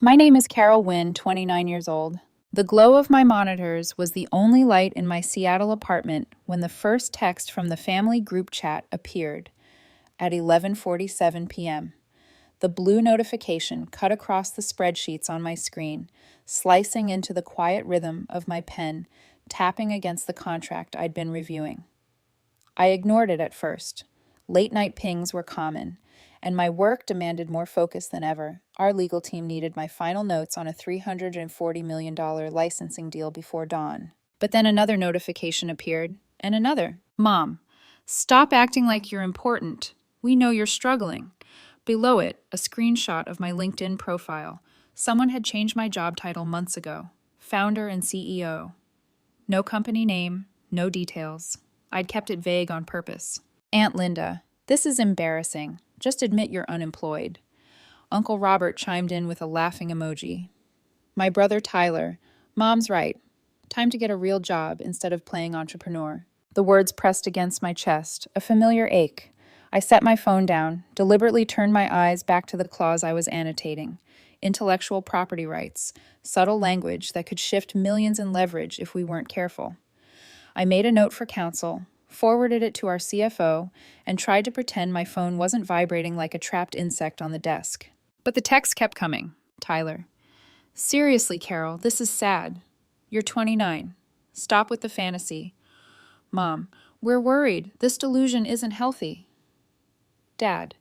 My name is Carroll Wynn, 29 years old. The glow of my monitors was the only light in my Seattle apartment when the first text from the family group chat appeared at 11:47 p.m. The blue notification cut across the spreadsheets on my screen, slicing into the quiet rhythm of my pen tapping against the contract I'd been reviewing. I ignored it at first. Late-night pings were common, and my work demanded more focus than ever. Our legal team needed my final notes on a $340 million licensing deal before dawn. But then another notification appeared, and another. Mom, stop acting like you're important. We know you're struggling. Below it, a screenshot of my LinkedIn profile. Someone had changed my job title months ago. Founder and CEO. No company name, no details. I'd kept it vague on purpose. Aunt Linda, this is embarrassing. Just admit you're unemployed. Uncle Robert chimed in with a laughing emoji. My brother Tyler, Mom's right. Time to get a real job instead of playing entrepreneur. The words pressed against my chest, a familiar ache. I set my phone down, deliberately turned my eyes back to the clause I was annotating. Intellectual property rights, subtle language that could shift millions in leverage if we weren't careful. I made a note for counsel, forwarded it to our CFO, and tried to pretend my phone wasn't vibrating like a trapped insect on the desk. But the text kept coming. Tyler. Seriously, Carol, this is sad. You're 29. Stop with the fantasy. Mom, we're worried. This delusion isn't healthy. Dad,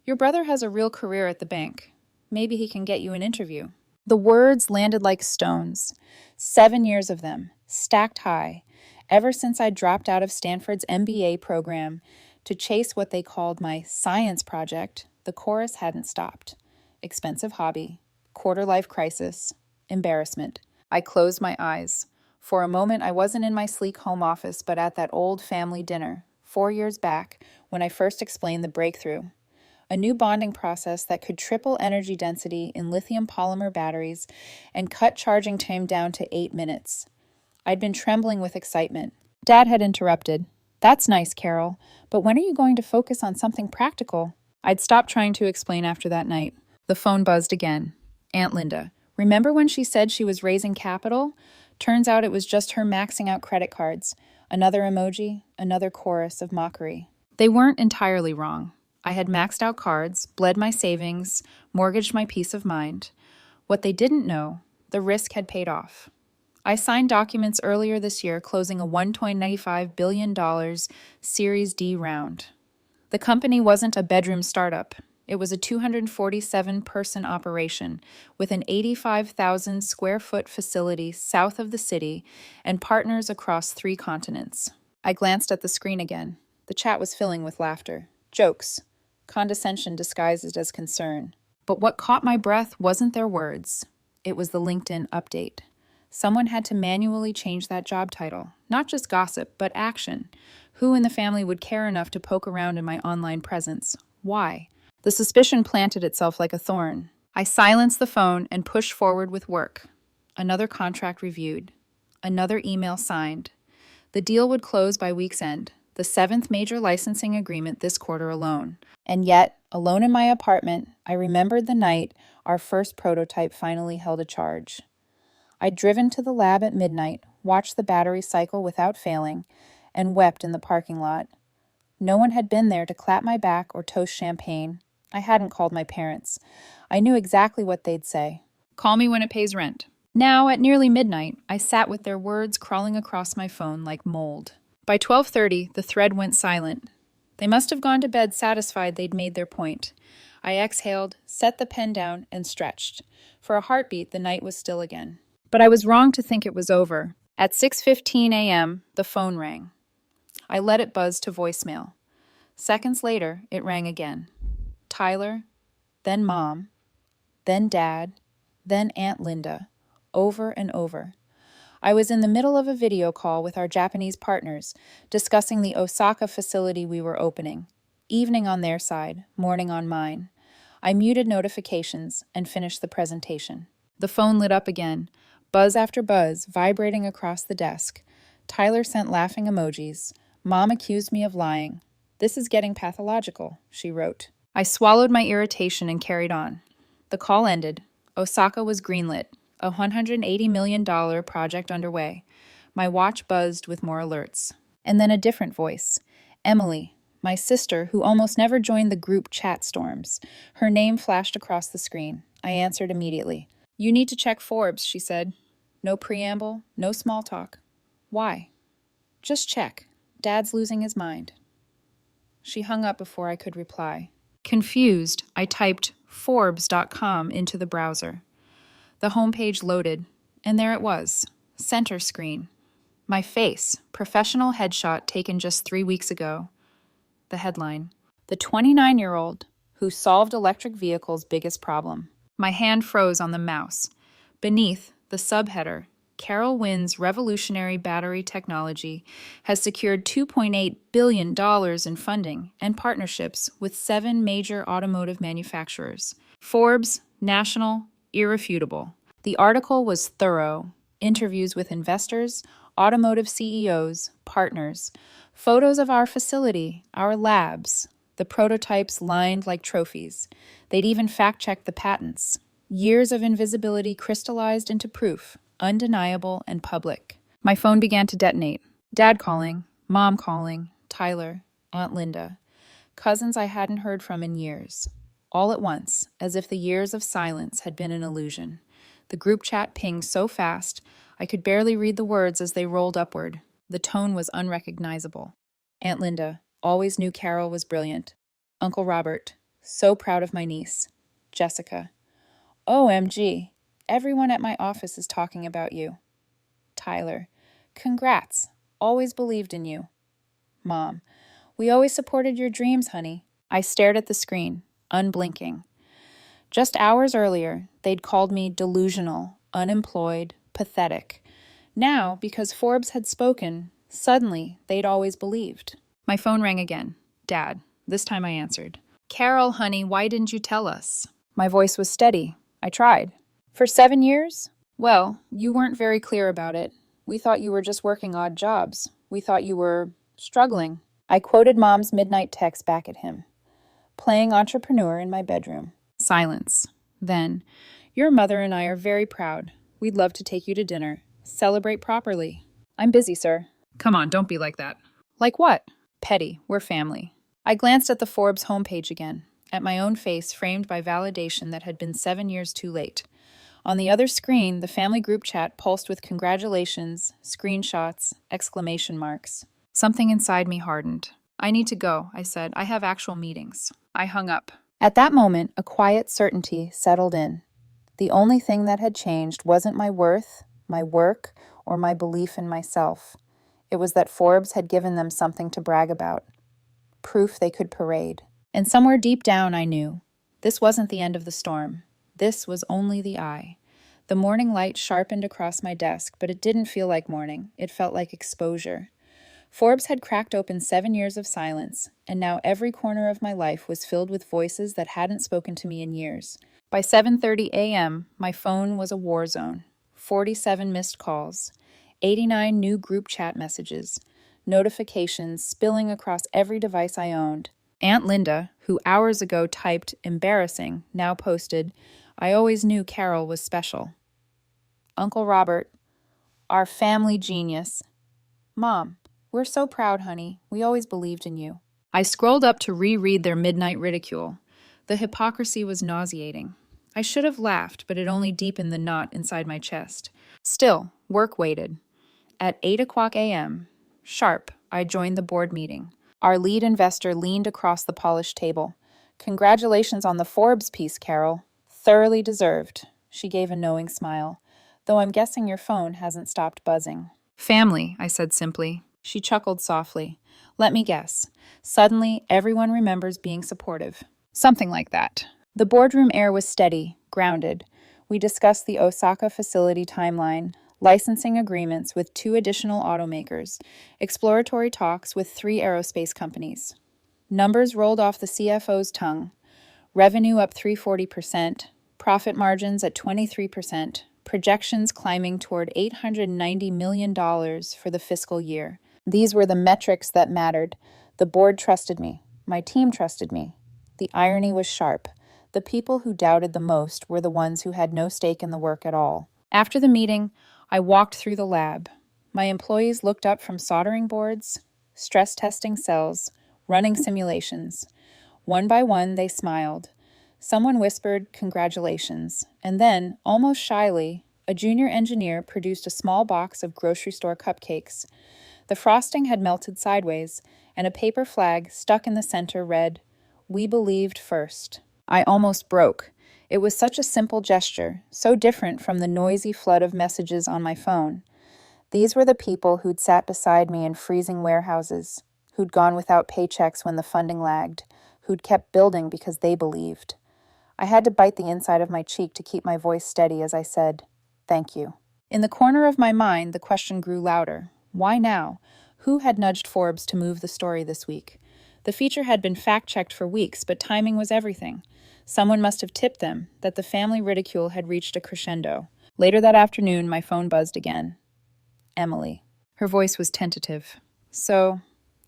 your brother has a real career at the bank. Maybe he can get you an interview. The words landed like stones. 7 years of them, stacked high, ever since I dropped out of Stanford's MBA program to chase what they called my science project. The chorus hadn't stopped. Expensive hobby, quarter-life crisis, embarrassment. I closed my eyes. For a moment, I wasn't in my sleek home office, but at that old family dinner, 4 years back, when I first explained the breakthrough. A new bonding process that could triple energy density in lithium polymer batteries and cut charging time down to 8 minutes. I'd been trembling with excitement. Dad had interrupted. That's nice, Carol, but when are you going to focus on something practical? I'd stopped trying to explain after that night. The phone buzzed again. Aunt Linda. Remember when she said she was raising capital? Turns out it was just her maxing out credit cards. Another emoji, another chorus of mockery. They weren't entirely wrong. I had maxed out cards, bled my savings, mortgaged my peace of mind. What they didn't know, the risk had paid off. I signed documents earlier this year closing a $1.95 billion Series D round. The company wasn't a bedroom startup. It was a 247-person operation with an 85,000 square foot facility south of the city and partners across 3 continents. I glanced at the screen again. The chat was filling with laughter, jokes, condescension disguised as concern. But what caught my breath wasn't their words. It was the LinkedIn update. Someone had to manually change that job title. Not just gossip, but action. Who in the family would care enough to poke around in my online presence? Why? The suspicion planted itself like a thorn. I silenced the phone and pushed forward with work. Another contract reviewed. Another email signed. The deal would close by week's end, the 7th major licensing agreement this quarter alone. And yet, alone in my apartment, I remembered the night our first prototype finally held a charge. I'd driven to the lab at midnight, watched the battery cycle without failing, and wept in the parking lot. No one had been there to clap my back or toast champagne. I hadn't called my parents. I knew exactly what they'd say. Call me when it pays rent. Now, at nearly midnight, I sat with their words crawling across my phone like mold. By 12:30, the thread went silent. They must have gone to bed satisfied they'd made their point. I exhaled, set the pen down, and stretched. For a heartbeat, the night was still again. But I was wrong to think it was over. At 6:15 a.m., the phone rang. I let it buzz to voicemail. Seconds later, it rang again. Tyler, then Mom, then Dad, then Aunt Linda, over and over. I was in the middle of a video call with our Japanese partners, discussing the Osaka facility we were opening. Evening on their side, morning on mine. I muted notifications and finished the presentation. The phone lit up again, buzz after buzz vibrating across the desk. Tyler sent laughing emojis. Mom accused me of lying. This is getting pathological, she wrote. I swallowed my irritation and carried on. The call ended. Osaka was greenlit, a $180 million project underway. My watch buzzed with more alerts. And then a different voice. Emily, my sister, who almost never joined the group chat storms. Her name flashed across the screen. I answered immediately. You need to check Forbes, she said. No preamble, no small talk. Why? Just check. Dad's losing his mind. She hung up before I could reply. Confused, I typed Forbes.com into the browser. The homepage loaded, and there it was, center screen. My face, professional headshot taken just 3 weeks ago. The headline, the 29-year-old who solved electric vehicles' biggest problem. My hand froze on the mouse. Beneath, the subheader, Carroll Wynn's revolutionary battery technology has secured $2.8 billion in funding and partnerships with 7 major automotive manufacturers. Forbes, national, irrefutable. The article was thorough. Interviews with investors, automotive CEOs, partners, photos of our facility, our labs, the prototypes lined like trophies. They'd even fact-checked the patents. Years of invisibility crystallized into proof, undeniable and public. My phone began to detonate. Dad calling, Mom calling, Tyler, Aunt Linda. Cousins I hadn't heard from in years. All at once, as if the years of silence had been an illusion. The group chat pinged so fast, I could barely read the words as they rolled upward. The tone was unrecognizable. Aunt Linda, always knew Carol was brilliant. Uncle Robert, so proud of my niece. Jessica, OMG, everyone at my office is talking about you. Tyler, congrats, always believed in you. Mom, we always supported your dreams, honey. I stared at the screen, unblinking. Just hours earlier, they'd called me delusional, unemployed, pathetic. Now, because Forbes had spoken, suddenly they'd always believed. My phone rang again. Dad. This time I answered. Carol, honey, why didn't you tell us? My voice was steady. I tried. For 7 years? Well, you weren't very clear about it. We thought you were just working odd jobs. We thought you were struggling. I quoted Mom's midnight text back at him. Playing entrepreneur in my bedroom. Silence. Then, your mother and I are very proud. We'd love to take you to dinner. Celebrate properly. I'm busy, sir. Come on, don't be like that. Like what? Petty. We're family. I glanced at the Forbes homepage again, at my own face framed by validation that had been 7 years too late. On the other screen, the family group chat pulsed with congratulations, screenshots, exclamation marks. Something inside me hardened. I need to go, I said. I have actual meetings. I hung up. At that moment, a quiet certainty settled in. The only thing that had changed wasn't my worth, my work, or my belief in myself. It was that Forbes had given them something to brag about. Proof they could parade. And somewhere deep down I knew. This wasn't the end of the storm. This was only the eye. The morning light sharpened across my desk, but it didn't feel like morning. It felt like exposure. Forbes had cracked open 7 years of silence, and now every corner of my life was filled with voices that hadn't spoken to me in years. By 7:30 a.m., my phone was a war zone. 47 missed calls, 89 new group chat messages, notifications spilling across every device I owned. Aunt Linda, who hours ago typed embarrassing, now posted, I always knew Carol was special. Uncle Robert, our family genius. Mom, we're so proud, honey. We always believed in you. I scrolled up to reread their midnight ridicule. The hypocrisy was nauseating. I should have laughed, but it only deepened the knot inside my chest. Still, work waited. At 8 o'clock a.m., sharp, I joined the board meeting. Our lead investor leaned across the polished table. Congratulations on the Forbes piece, Carol. Thoroughly deserved. She gave a knowing smile. Though I'm guessing your phone hasn't stopped buzzing. Family, I said simply. She chuckled softly. Let me guess. Suddenly, everyone remembers being supportive. Something like that. The boardroom air was steady, grounded. We discussed the Osaka facility timeline, licensing agreements with 2 additional automakers, exploratory talks with 3 aerospace companies. Numbers rolled off the CFO's tongue. Revenue up 340%, profit margins at 23%, projections climbing toward $890 million for the fiscal year. These were the metrics that mattered. The board trusted me. My team trusted me. The irony was sharp. The people who doubted the most were the ones who had no stake in the work at all. After the meeting, I walked through the lab. My employees looked up from soldering boards, stress testing cells, running simulations. One by one, they smiled. Someone whispered, "Congratulations." And then, almost shyly, a junior engineer produced a small box of grocery store cupcakes. The frosting had melted sideways, and a paper flag stuck in the center read, "We believed first." I almost broke. It was such a simple gesture, so different from the noisy flood of messages on my phone. These were the people who'd sat beside me in freezing warehouses, who'd gone without paychecks when the funding lagged, who'd kept building because they believed. I had to bite the inside of my cheek to keep my voice steady as I said, "Thank you." In the corner of my mind, the question grew louder. Why now? Who had nudged Forbes to move the story this week? The feature had been fact-checked for weeks, but timing was everything. Someone must have tipped them that the family ridicule had reached a crescendo. Later that afternoon, my phone buzzed again. Emily. Her voice was tentative. "So,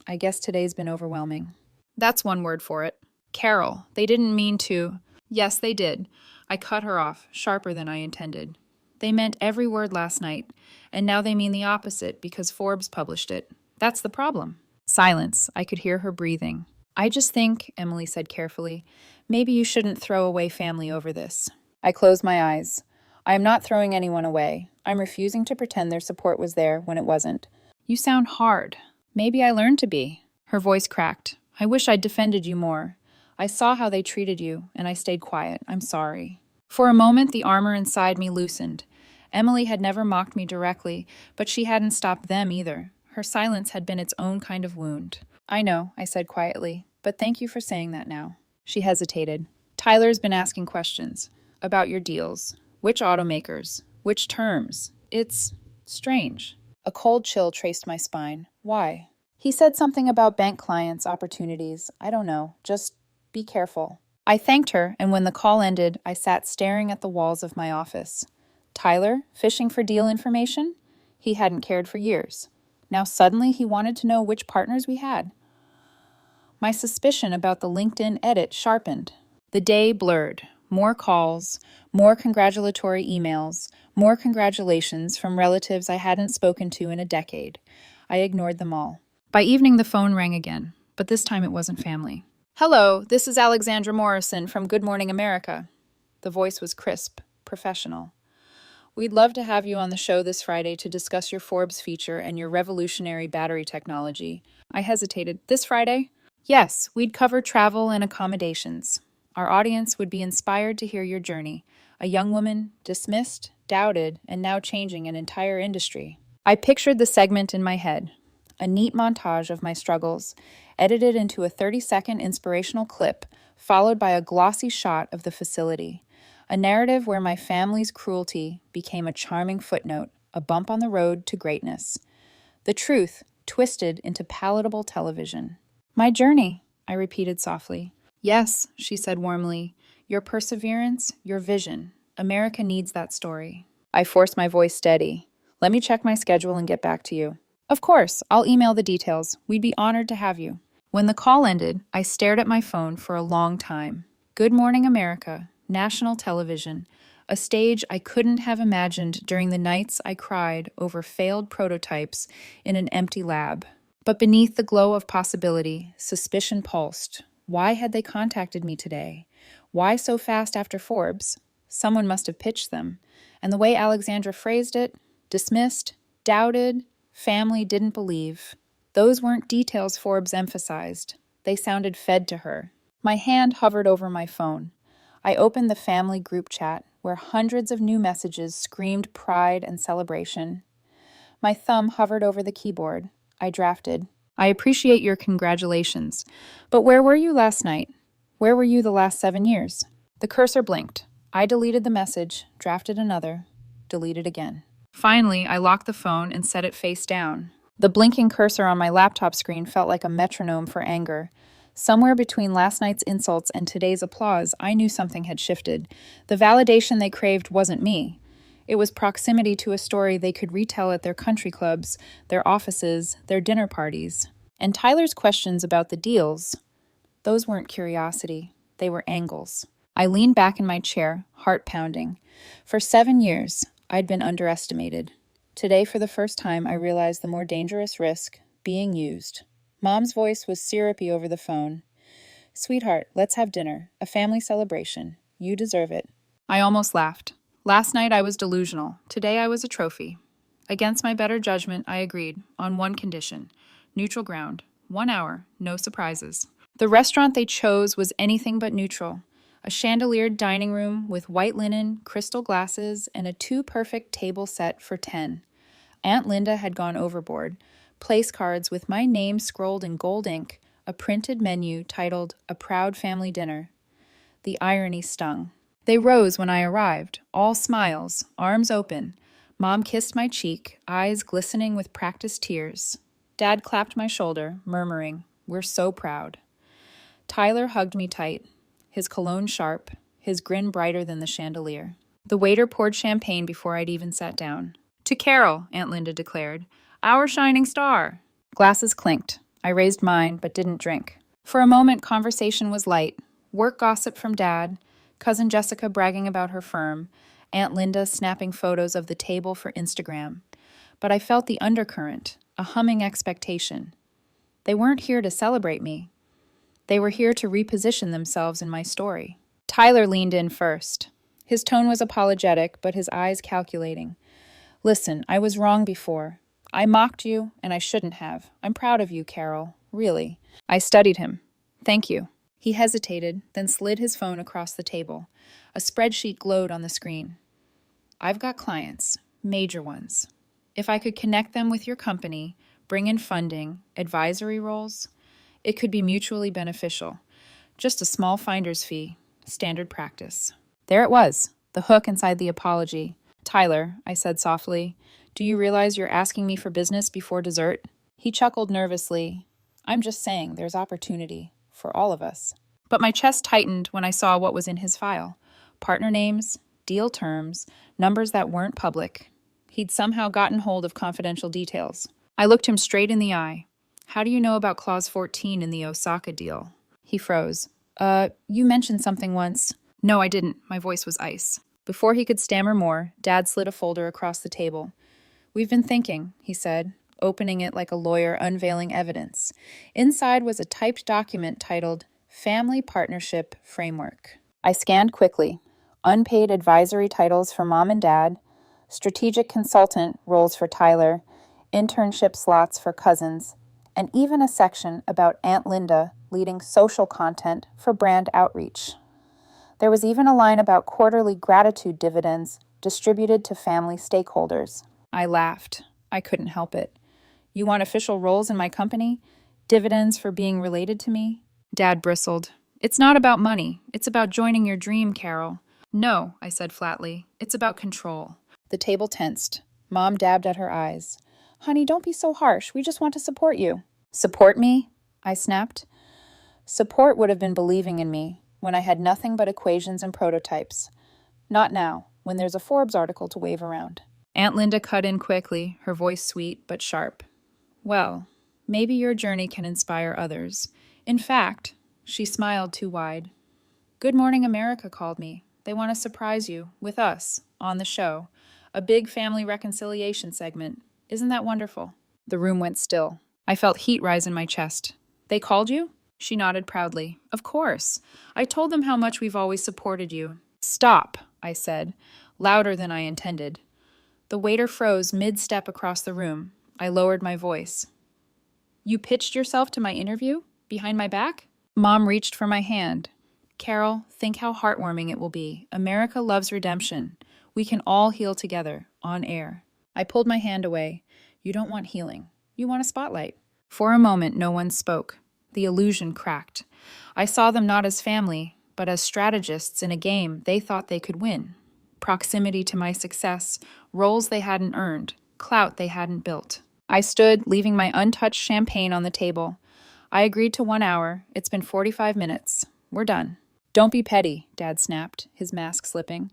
I guess today's been overwhelming." "That's one word for it." "Carroll, they didn't mean to." "Yes, they did." I cut her off, sharper than I intended. "They meant every word last night, and now they mean the opposite because Forbes published it. That's the problem." Silence. I could hear her breathing. "I just think," Emily said carefully, "maybe you shouldn't throw away family over this." I closed my eyes. I am not throwing anyone away. I'm refusing to pretend their support was there when it wasn't. "You sound hard." "Maybe I learned to be." Her voice cracked. "I wish I'd defended you more. I saw how they treated you, and I stayed quiet. I'm sorry." For a moment, the armor inside me loosened. Emily had never mocked me directly, but she hadn't stopped them either. Her silence had been its own kind of wound. "I know," I said quietly, "but thank you for saying that now." She hesitated. "Tyler's been asking questions about your deals. Which automakers? Which terms? It's strange." A cold chill traced my spine. "Why?" "He said something about bank clients, opportunities. I don't know. Just be careful." I thanked her, and when the call ended, I sat staring at the walls of my office. Tyler, fishing for deal information? He hadn't cared for years. Now suddenly he wanted to know which partners we had. My suspicion about the LinkedIn edit sharpened. The day blurred. More calls, more congratulatory emails, more congratulations from relatives I hadn't spoken to in a decade. I ignored them all. By evening, the phone rang again, but this time it wasn't family. "Hello, this is Alexandra Morrison from Good Morning America." The voice was crisp, professional. "We'd love to have you on the show this Friday to discuss your Forbes feature and your revolutionary battery technology." I hesitated. "This Friday?" "Yes, we'd cover travel and accommodations. Our audience would be inspired to hear your journey. A young woman, dismissed, doubted, and now changing an entire industry." I pictured the segment in my head. A neat montage of my struggles, edited into a 30-second inspirational clip, followed by a glossy shot of the facility. A narrative where my family's cruelty became a charming footnote, a bump on the road to greatness. The truth twisted into palatable television. "My journey," I repeated softly. "Yes," she said warmly. "Your perseverance, your vision. America needs that story." I forced my voice steady. "Let me check my schedule and get back to you." "Of course, I'll email the details. We'd be honored to have you." When the call ended, I stared at my phone for a long time. Good Morning America, national television, a stage I couldn't have imagined during the nights I cried over failed prototypes in an empty lab. But beneath the glow of possibility, suspicion pulsed. Why had they contacted me today? Why so fast after Forbes? Someone must have pitched them. And the way Alexandra phrased it, dismissed, doubted, family didn't believe. Those weren't details Forbes emphasized. They sounded fed to her. My hand hovered over my phone. I opened the family group chat, where hundreds of new messages screamed pride and celebration. My thumb hovered over the keyboard. I drafted, "I appreciate your congratulations, but where were you last night? Where were you the last 7 years?" The cursor blinked. I deleted the message, drafted another, deleted again. Finally, I locked the phone and set it face down. The blinking cursor on my laptop screen felt like a metronome for anger. Somewhere between last night's insults and today's applause, I knew something had shifted. The validation they craved wasn't me. It was proximity to a story they could retell at their country clubs, their offices, their dinner parties. And Tyler's questions about the deals, those weren't curiosity. They were angles. I leaned back in my chair, heart pounding. For 7 years, I'd been underestimated. Today, for the first time, I realized the more dangerous risk: being used. Mom's voice was syrupy over the phone. "Sweetheart, let's have dinner. A family celebration. You deserve it." I almost laughed. Last night I was delusional. Today I was a trophy. Against my better judgment, I agreed, on one condition: neutral ground. 1 hour, no surprises. The restaurant they chose was anything but neutral. A chandeliered dining room with white linen, crystal glasses, and a too-perfect table set for 10. Aunt Linda had gone overboard. Place cards with my name scrolled in gold ink, a printed menu titled "A Proud Family Dinner." The irony stung. They rose when I arrived, all smiles, arms open. Mom kissed my cheek, eyes glistening with practiced tears. Dad clapped my shoulder, murmuring, "We're so proud." Tyler hugged me tight, his cologne sharp, his grin brighter than the chandelier. The waiter poured champagne before I'd even sat down. "To Carroll," Aunt Linda declared. "Our shining star." Glasses clinked. I raised mine, but didn't drink. For a moment, conversation was light. Work gossip from Dad, Cousin Jessica bragging about her firm, Aunt Linda snapping photos of the table for Instagram. But I felt the undercurrent, a humming expectation. They weren't here to celebrate me. They were here to reposition themselves in my story. Tyler leaned in first. His tone was apologetic, but his eyes calculating. "Listen, I was wrong before. I mocked you, and I shouldn't have. I'm proud of you, Carol. Really." I studied him. "Thank you." He hesitated, then slid his phone across the table. A spreadsheet glowed on the screen. "I've got clients, major ones. If I could connect them with your company, bring in funding, advisory roles, it could be mutually beneficial. Just a small finder's fee, standard practice." There it was, the hook inside the apology. "Tyler," I said softly, "do you realize you're asking me for business before dessert?" He chuckled nervously. "I'm just saying there's opportunity for all of us." But my chest tightened when I saw what was in his file. Partner names, deal terms, numbers that weren't public. He'd somehow gotten hold of confidential details. I looked him straight in the eye. "How do you know about Clause 14 in the Osaka deal?" He froze. You mentioned something once." "No, I didn't." My voice was ice. Before he could stammer more, Dad slid a folder across the table. "We've been thinking," he said, opening it like a lawyer unveiling evidence. Inside was a typed document titled Family Partnership Framework. I scanned quickly. Unpaid advisory titles for Mom and Dad, strategic consultant roles for Tyler, internship slots for cousins, and even a section about Aunt Linda leading social content for brand outreach. There was even a line about quarterly gratitude dividends distributed to family stakeholders. I laughed. I couldn't help it. "You want official roles in my company? Dividends for being related to me?" Dad bristled. "It's not about money. It's about joining your dream, Carol." "No," I said flatly. "It's about control." The table tensed. Mom dabbed at her eyes. "Honey, don't be so harsh. We just want to support you." "Support me?" I snapped. Support would have been believing in me when I had nothing but equations and prototypes. Not now, when there's a Forbes article to wave around. Aunt Linda cut in quickly, her voice sweet but sharp. "Well, maybe your journey can inspire others. In fact," she smiled too wide, "Good Morning America called me. They want to surprise you, with us, on the show. A big family reconciliation segment. Isn't that wonderful?" The room went still. I felt heat rise in my chest. "They called you?" She nodded proudly. "Of course. I told them how much we've always supported you." "Stop," I said, louder than I intended. The waiter froze mid-step across the room. I lowered my voice. "You pitched yourself to my interview? Behind my back?" Mom reached for my hand. "Carol, think how heartwarming it will be. America loves redemption. We can all heal together, on air." I pulled my hand away. "You don't want healing. You want a spotlight." For a moment, no one spoke. The illusion cracked. I saw them not as family, but as strategists in a game they thought they could win. Proximity to my success, roles they hadn't earned, clout they hadn't built. I stood, leaving my untouched champagne on the table. I agreed to 1 hour. It's been 45 minutes. We're done. "Don't be petty," Dad snapped, his mask slipping.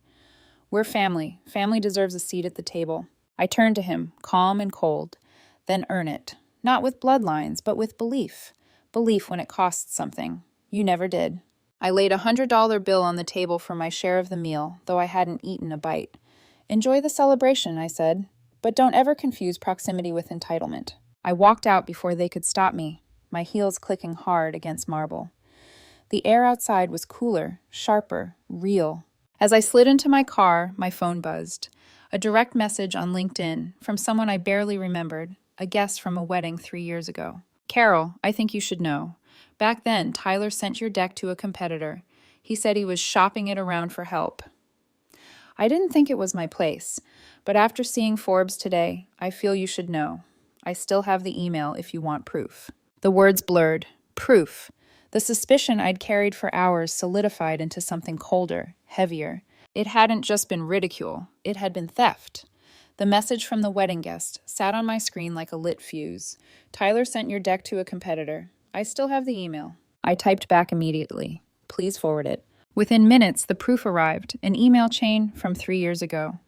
"We're family. Family deserves a seat at the table." I turned to him, calm and cold. "Then earn it. Not with bloodlines, but with belief. Belief when it costs something. You never did." I laid $100 bill on the table for my share of the meal, though I hadn't eaten a bite. Enjoy the celebration, I said, but don't ever confuse proximity with entitlement. I walked out before they could stop me, my heels clicking hard against marble. The air outside was cooler, sharper, real. As I slid into my car, my phone buzzed. A direct message on LinkedIn from someone I barely remembered, a guest from a wedding 3 years ago. Carroll, I think you should know. Back then, Tyler sent your deck to a competitor. He said he was shopping it around for help. I didn't think it was my place, but after seeing Forbes today, I feel you should know. I still have the email if you want proof. The words blurred. Proof. The suspicion I'd carried for hours solidified into something colder, heavier. It hadn't just been ridicule, it had been theft. The message from the wedding guest sat on my screen like a lit fuse. Tyler sent your deck to a competitor. I still have the email. I typed back immediately. Please forward it. Within minutes, the proof arrived, an email chain from 3 years ago.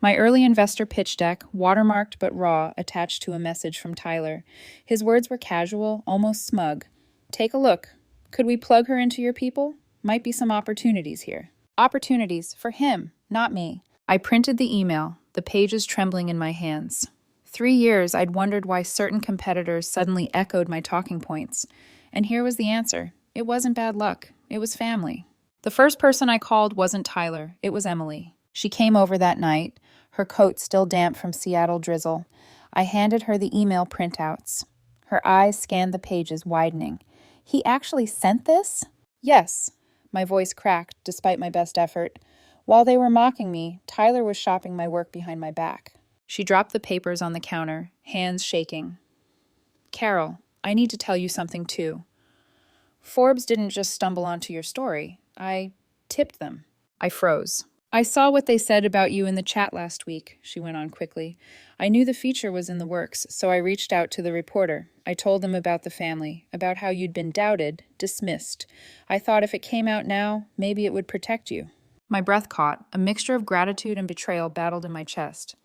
My early investor pitch deck, watermarked but raw, attached to a message from Tyler. His words were casual, almost smug. Take a look. Could we plug her into your people? Might be some opportunities here. Opportunities for him, not me. I printed the email, the pages trembling in my hands. 3 years I'd wondered why certain competitors suddenly echoed my talking points. And here was the answer. It wasn't bad luck. It was family. The first person I called wasn't Tyler. It was Emily. She came over that night, her coat still damp from Seattle drizzle. I handed her the email printouts. Her eyes scanned the pages, widening. He actually sent this? Yes. My voice cracked, despite my best effort. While they were mocking me, Tyler was shopping my work behind my back. She dropped the papers on the counter, hands shaking. Carroll, I need to tell you something too. Forbes didn't just stumble onto your story. I tipped them. I froze. I saw what they said about you in the chat last week, she went on quickly. I knew the feature was in the works, so I reached out to the reporter. I told them about the family, about how you'd been doubted, dismissed. I thought if it came out now, maybe it would protect you. My breath caught. A mixture of gratitude and betrayal battled in my chest.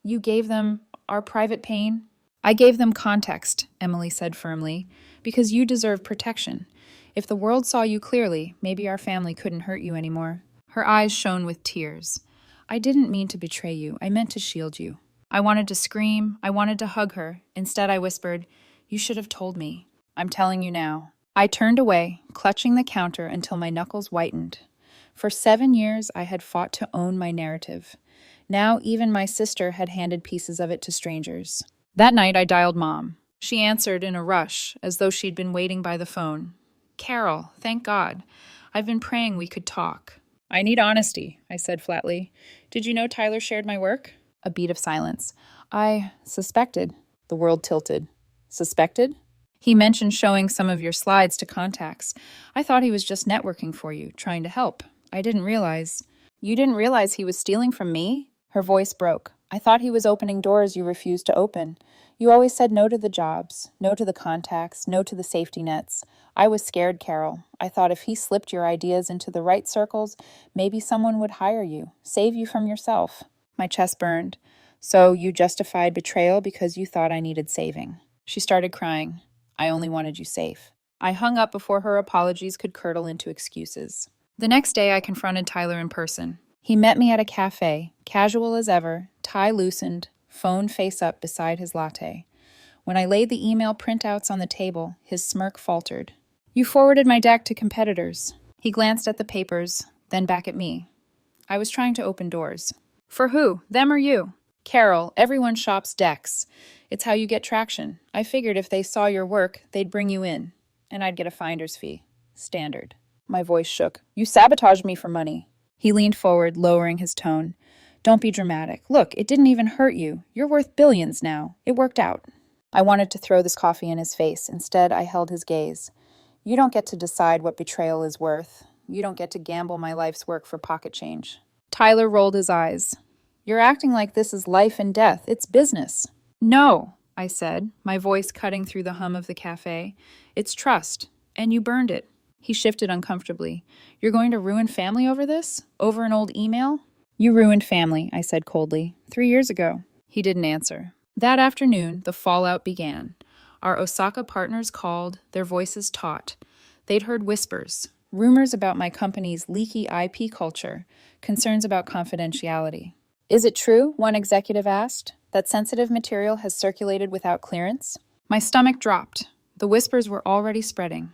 You gave them our private pain? I gave them context, Emily said firmly, because you deserve protection. If the world saw you clearly, maybe our family couldn't hurt you anymore. Her eyes shone with tears. I didn't mean to betray you. I meant to shield you. I wanted to scream. I wanted to hug her. Instead, I whispered, you should have told me. I'm telling you now. I turned away, clutching the counter until my knuckles whitened. For 7 years, I had fought to own my narrative. Now, even my sister had handed pieces of it to strangers. That night, I dialed Mom. She answered in a rush, as though she'd been waiting by the phone. Carroll, thank God. I've been praying we could talk. I need honesty, I said flatly. Did you know Tyler shared my work? A beat of silence. I suspected. The world tilted. Suspected? He mentioned showing some of your slides to contacts. I thought he was just networking for you, trying to help. I didn't realize. You didn't realize he was stealing from me? Her voice broke. I thought he was opening doors you refused to open. You always said no to the jobs, no to the contacts, no to the safety nets. I was scared, Carroll. I thought if he slipped your ideas into the right circles, maybe someone would hire you, save you from yourself. My chest burned. So you justified betrayal because you thought I needed saving. She started crying. I only wanted you safe. I hung up before her apologies could curdle into excuses. The next day, I confronted Tyler in person. He met me at a cafe, casual as ever, tie loosened, phone face up beside his latte. When I laid the email printouts on the table, his smirk faltered. You forwarded my deck to competitors. He glanced at the papers, then back at me. I was trying to open doors. For who? Them or you? Carroll, everyone shops decks. It's how you get traction. I figured if they saw your work, they'd bring you in. And I'd get a finder's fee. Standard. My voice shook. You sabotaged me for money. He leaned forward, lowering his tone. Don't be dramatic. Look, it didn't even hurt you. You're worth billions now. It worked out. I wanted to throw this coffee in his face. Instead, I held his gaze. You don't get to decide what betrayal is worth. You don't get to gamble my life's work for pocket change. Tyler rolled his eyes. You're acting like this is life and death. It's business. No, I said, my voice cutting through the hum of the cafe. It's trust, and you burned it. He shifted uncomfortably. You're going to ruin family over this? Over an old email? You ruined family, I said coldly, 3 years ago. He didn't answer. That afternoon, the fallout began. Our Osaka partners called, their voices taut. They'd heard whispers. rumors about my company's leaky IP culture, concerns about confidentiality. Is it true, one executive asked, that sensitive material has circulated without clearance? My stomach dropped. The whispers were already spreading.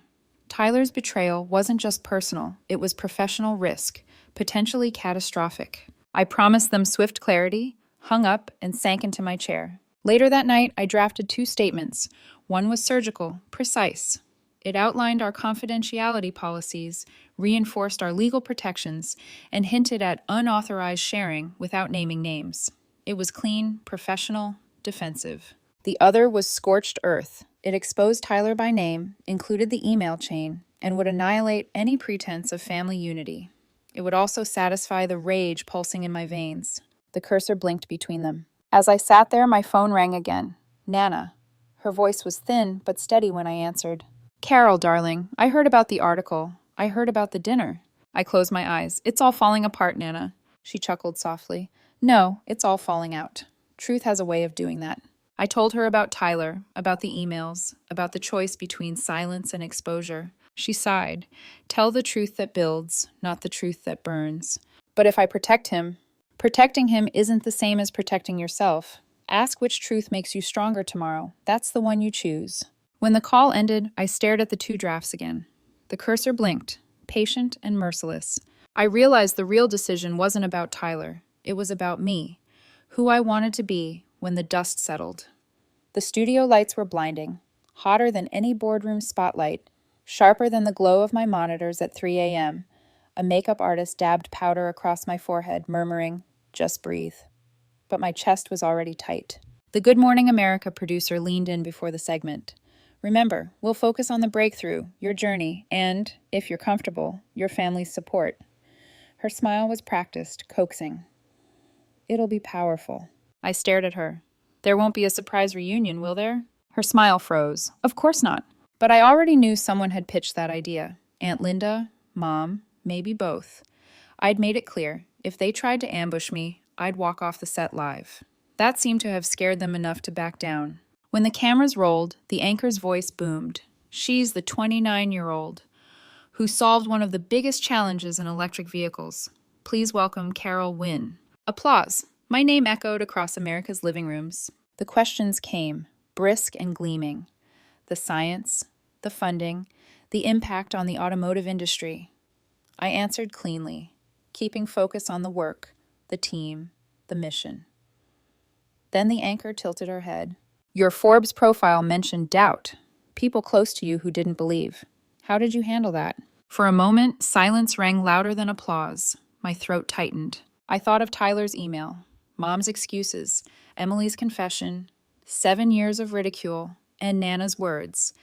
Tyler's betrayal wasn't just personal, it was professional risk, potentially catastrophic. I promised them swift clarity, hung up, and sank into my chair. Later that night, I drafted 2 statements. One was surgical, precise. It outlined our confidentiality policies, reinforced our legal protections, and hinted at unauthorized sharing without naming names. It was clean, professional, defensive. The other was scorched earth. It exposed Tyler by name, included the email chain, and would annihilate any pretense of family unity. It would also satisfy the rage pulsing in my veins. The cursor blinked between them. As I sat there, my phone rang again. Nana. Her voice was thin but steady when I answered. Carroll, darling, I heard about the article. I heard about the dinner. I closed my eyes. It's all falling apart, Nana. She chuckled softly. No, it's all falling out. Truth has a way of doing that. I told her about Tyler, about the emails, about the choice between silence and exposure. She sighed. Tell the truth that builds, not the truth that burns. But if I protect him, protecting him isn't the same as protecting yourself. Ask which truth makes you stronger tomorrow. That's the one you choose. When the call ended, I stared at the 2 drafts again. The cursor blinked, patient and merciless. I realized the real decision wasn't about Tyler. It was about me, who I wanted to be when the dust settled. The studio lights were blinding, hotter than any boardroom spotlight, sharper than the glow of my monitors at 3 a.m. A makeup artist dabbed powder across my forehead, murmuring, "Just breathe." But my chest was already tight. The Good Morning America producer leaned in before the segment. Remember, we'll focus on the breakthrough, your journey, and, if you're comfortable, your family's support. Her smile was practiced, coaxing. It'll be powerful. I stared at her. There won't be a surprise reunion, will there? Her smile froze. Of course not. But I already knew someone had pitched that idea. Aunt Linda, Mom, maybe both. I'd made it clear, if they tried to ambush me, I'd walk off the set live. That seemed to have scared them enough to back down. When the cameras rolled, the anchor's voice boomed. She's the 29-year-old who solved one of the biggest challenges in electric vehicles. Please welcome Carroll Wynn. Applause. My name echoed across America's living rooms. The questions came, brisk and gleaming. The science, the funding, the impact on the automotive industry. I answered cleanly, keeping focus on the work, the team, the mission. Then the anchor tilted her head. Your Forbes profile mentioned doubt. People close to you who didn't believe. How did you handle that? For a moment, silence rang louder than applause. My throat tightened. I thought of Tyler's email, Mom's excuses, Emily's confession, 7 years of ridicule, and Nana's words.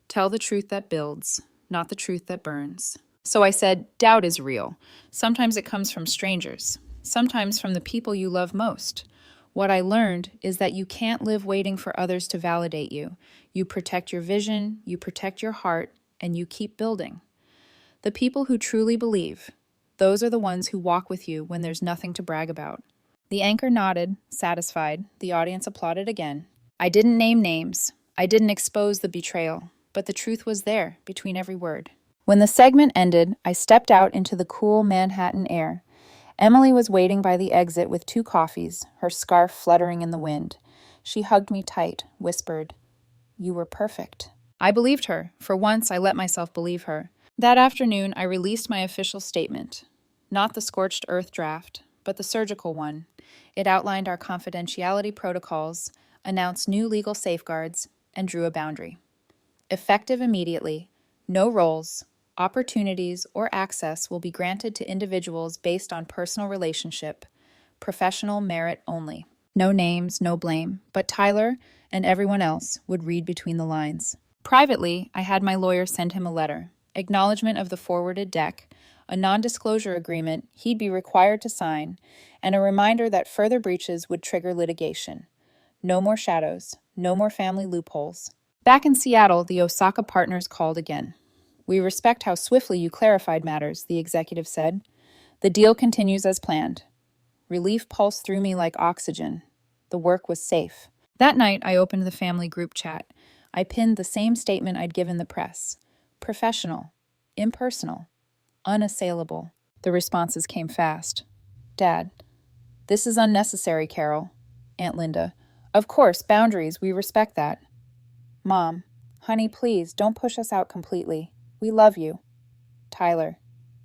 Tell the truth that builds, not the truth that burns. So I said, doubt is real. Sometimes it comes from strangers. Sometimes from the people you love most. What I learned is that you can't live waiting for others to validate you. You protect your vision, you protect your heart, and you keep building. The people who truly believe, those are the ones who walk with you when there's nothing to brag about. The anchor nodded, satisfied. The audience applauded again. I didn't name names. I didn't expose the betrayal, but the truth was there, between every word. When the segment ended, I stepped out into the cool Manhattan air. Emily was waiting by the exit with 2 coffees, her scarf fluttering in the wind. She hugged me tight, whispered, "You were perfect." I believed her. For once, I let myself believe her. That afternoon, I released my official statement. Not the scorched earth draft, but the surgical one. It outlined our confidentiality protocols, announced new legal safeguards, and drew a boundary. Effective immediately, no roles, opportunities, or access will be granted to individuals based on personal relationship, professional merit only. No names, no blame, but Tyler and everyone else would read between the lines. Privately, I had my lawyer send him a letter, acknowledgement of the forwarded deck, a non-disclosure agreement he'd be required to sign, and a reminder that further breaches would trigger litigation. No more shadows, no more family loopholes. Back in Seattle, the Osaka partners called again. We respect how swiftly you clarified matters, the executive said. The deal continues as planned. Relief pulsed through me like oxygen. The work was safe. That night, I opened the family group chat. I pinned the same statement I'd given the press. Professional. Impersonal. unassailable. The responses came fast. Dad, this is unnecessary, Carroll. Aunt Linda, of course, boundaries, we respect that. Mom, honey, please, don't push us out completely. We love you. Tyler,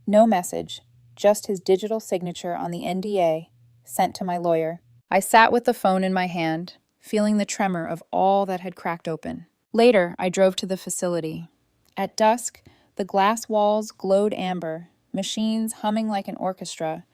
no message, just his digital signature on the NDA, sent to my lawyer. I sat with the phone in my hand, feeling the tremor of all that had cracked open. Later, I drove to the facility. At dusk, the glass walls glowed amber, machines humming like an orchestra.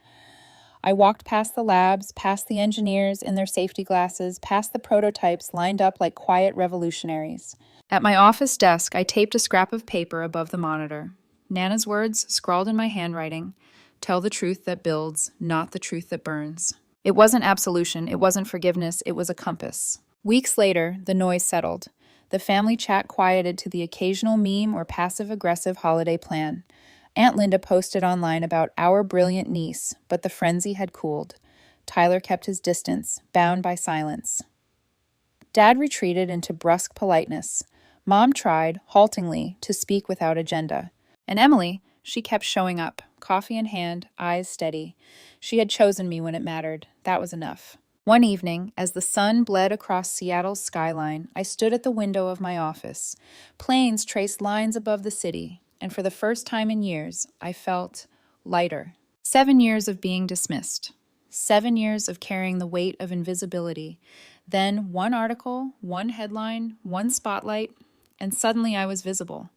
I walked past the labs, past the engineers in their safety glasses, past the prototypes lined up like quiet revolutionaries. At my office desk, I taped a scrap of paper above the monitor. Nana's words, scrawled in my handwriting, tell the truth that builds, not the truth that burns. It wasn't absolution, it wasn't forgiveness, it was a compass. Weeks later, the noise settled. The family chat quieted to the occasional meme or passive-aggressive holiday plan. Aunt Linda posted online about our brilliant niece, but the frenzy had cooled. Tyler kept his distance, bound by silence. Dad retreated into brusque politeness. Mom tried, haltingly, to speak without agenda. And Emily, she kept showing up, coffee in hand, eyes steady. She had chosen me when it mattered. That was enough. One evening, as the sun bled across Seattle's skyline, I stood at the window of my office. Planes traced lines above the city, and for the first time in years, I felt lighter. 7 years of being dismissed. 7 years of carrying the weight of invisibility. Then one article, one headline, one spotlight, and suddenly I was visible.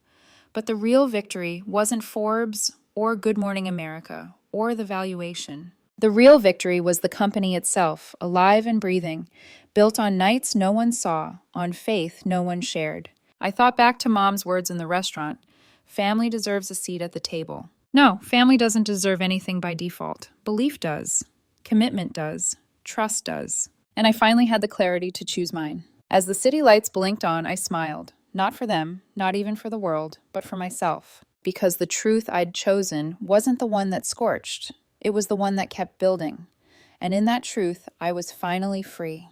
But the real victory wasn't Forbes or Good Morning America or the valuation. The real victory was the company itself, alive and breathing, built on nights no one saw, on faith no one shared. I thought back to Mom's words in the restaurant. Family deserves a seat at the table. No, family doesn't deserve anything by default. Belief does. Commitment does. Trust does. And I finally had the clarity to choose mine. As the city lights blinked on, I smiled. Not for them, not even for the world, but for myself. Because the truth I'd chosen wasn't the one that scorched. It was the one that kept building. And in that truth, I was finally free.